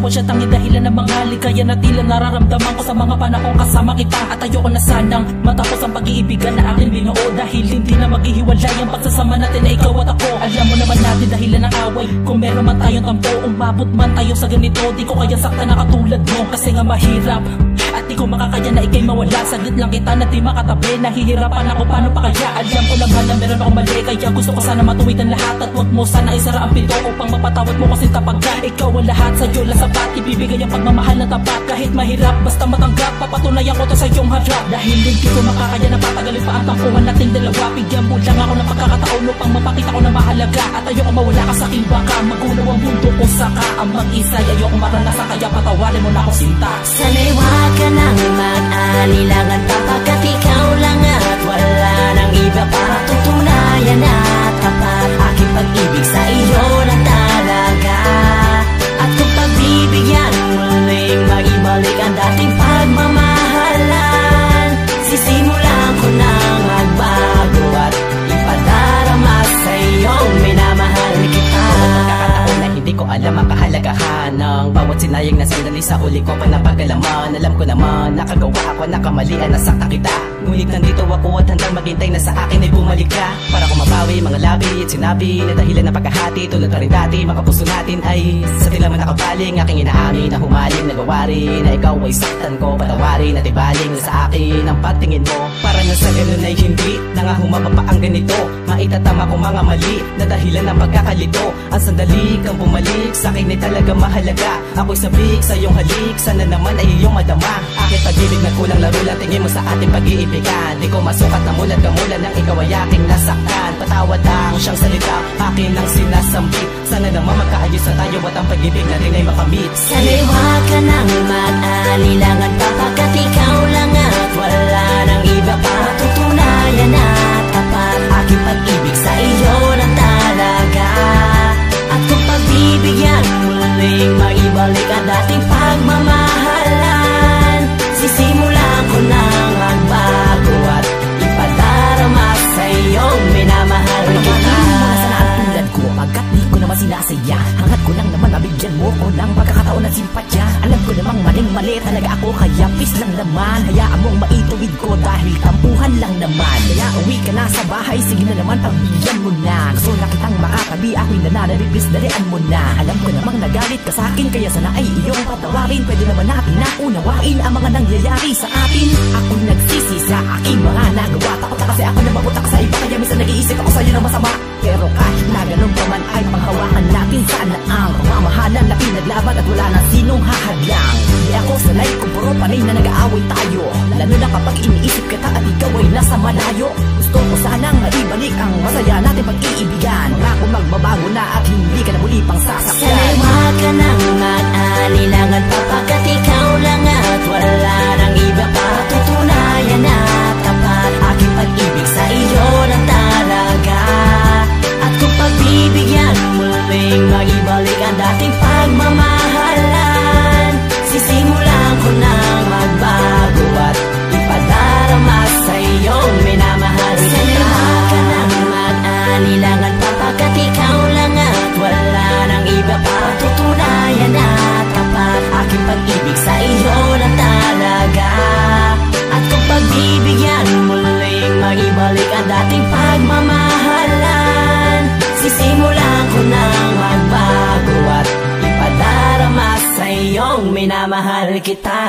ako siya tanging dahilan ng mga ligaya na tila nararamdaman ko sa mga panahong kasama kita. At ayoko na sanang matapos ang pag-iibigan na aking binuo, dahil hindi na maghihiwalay ang pagsasama natin na ikaw at ako. Alam mo naman natin dahilan ng away, kung meron man tayong tampo, umabot man tayo sa ganito, di ko kaya sakta na katulad mo. Kasi nga mahirap at di ko makakaya na ikay mawala. Saglit lang kita na di makatabi, nahihirapan ako paano pa kaya. Alam ko naman na meron akong mali, kaya gusto ko sana matuwid ang lahat. At wag mo sana isara ang pinto upang mapatawad mo, kasi kapag ikaw ang lahat, sa'yo lang sapat ibibigay ang pagmamahal na tapat. Kahit mahirap, basta matanggap, papatunayan ko to sa iyong harap. Dahil hindi ko makakaya na patagalin pa ang tampuhan nating dalawa. Bigyan mo lang ako ng pagkakataon upang mapakita ko na mahalaga. At ayoko mawala ka sa aking baka, magunaw ang mundo ko saka ang mag-isa. Ayoko maranasan, kaya patawarin mo na ako sinta. Sana'y wag ka nang mag-alilangan pa, pagkat ikaw lang at wala nang iba pa. Tutunayan na tapat aking pag-ibig sa iyo na talaga. At kung pagbibigyan muling maibalik ang dating pagmamahalan, sisimulan ko nang magbago at ipadarama sa iyong minamahal kita. Magkakataon na hindi ko alam ang kahalagahan ng bawat sinayang na sandali sa uli ko pa napagalaman. Alam ko naman nakagawa ako, nakamalian, nasakta kita. Ngunit nandito ako at handang maghintay na sa akin ay bumalik ka, para ko mabawi mga labi at sinabi na dahilan ng pagkahati. Tulad pa rin dati, mga puso natin ay sa tila man nakabaling. Aking inaamin na humaling, nagawari na ikaw ay saktan ko. Patawarin at ibaling na sa akin ang pagtingin mo. Para na sa ganun ay hindi na nga humaba pa ang ganito. Maitatama ko mga mali na dahilan ng pagkakalito. Ang sandali kang bumalik sa akin ay talaga mahalaga. Ako'y sabik sa iyong halik, sana naman ay iyong madama. Aking pag-ibig na kulang laro lang, tingin mo sa ating pag-iibigan. Di ko masukat na mulat kamulan nang ikaw ay aking nasaktan. Patawad ang siyang salita, akin ang sinasambit. Sana naman magkaayos na tayo at ang pag-ibig natin ay makamit. Sana'y wag ka nang mag-alilangan pa, pagkat ikaw lang at wala nang iba pa. Tutunayan na tapat aking pag-ibig sa iyo na talaga. At kung pagbibigyan muling maibalik ang dating pagmamahalan, sisimulan ko nang magbago at ipadarama sa iyong minamahal kita. Tulad ko, pagkat di ko naman sinasaya, hangat ko lang naman nabigyan mo ko ng pagkakataon at simpatya. Alam ko namang maling-mali talaga ako, kaya please lang naman hayaan mong maituwid ko, dahil tampuhan lang naman. Kaya uwi ka na sa bahay, sige na naman pagbigyan mo na. Gusto na kitang makatabi, ako'y nananali, please dalian mo na. Alam ko namang nagalit ka sa akin, kaya sana ay iyong patawarin. Pwede naman natin na unawain ang mga nangyayari sa atin. Ako'y nagsisi sa aking mga nagawa. Takot na kasi ako na mabutak sa iba, kaya minsan nag-iisip ako sa'yo ng masama. Pero kahit na ganun pa man ay panghawakan natin sana ang pamamahalan na pinaglaban, at wala na sinong hahadlang. Di ako sanay kung puro panay na nag-aaway tayo, lalo na kapag iniisip kita at ikaw ay nasa malayo. Gusto ko sanang maibalik ang masaya natin pag-iibigan. Ako magbabago na at hindi ka na muli pang sasaktan. Sana'y wag ka nang mag-alilangan pa, pagkat ikaw lang at wala nang iba pa. Tutunayan na tapat aking pag-ibig sa iyo na talaga. At kung pagbibigyan muling maibalik ang dating pagmamahalan, sisimulan ko nang magbago at ipadarama sa iyong minamahal kita. Sana'y wag ka nang mag-alilangan pa, pagkat ikaw lang at wala nang iba pa. Tutunayan na tapat aking pag-ibig sa iyo na talaga. At kung pagbibigyan muling maibalik ang dating pagmamahalan, sisimulan ko nang magbago at ipadarama sa iyong minamahal kita.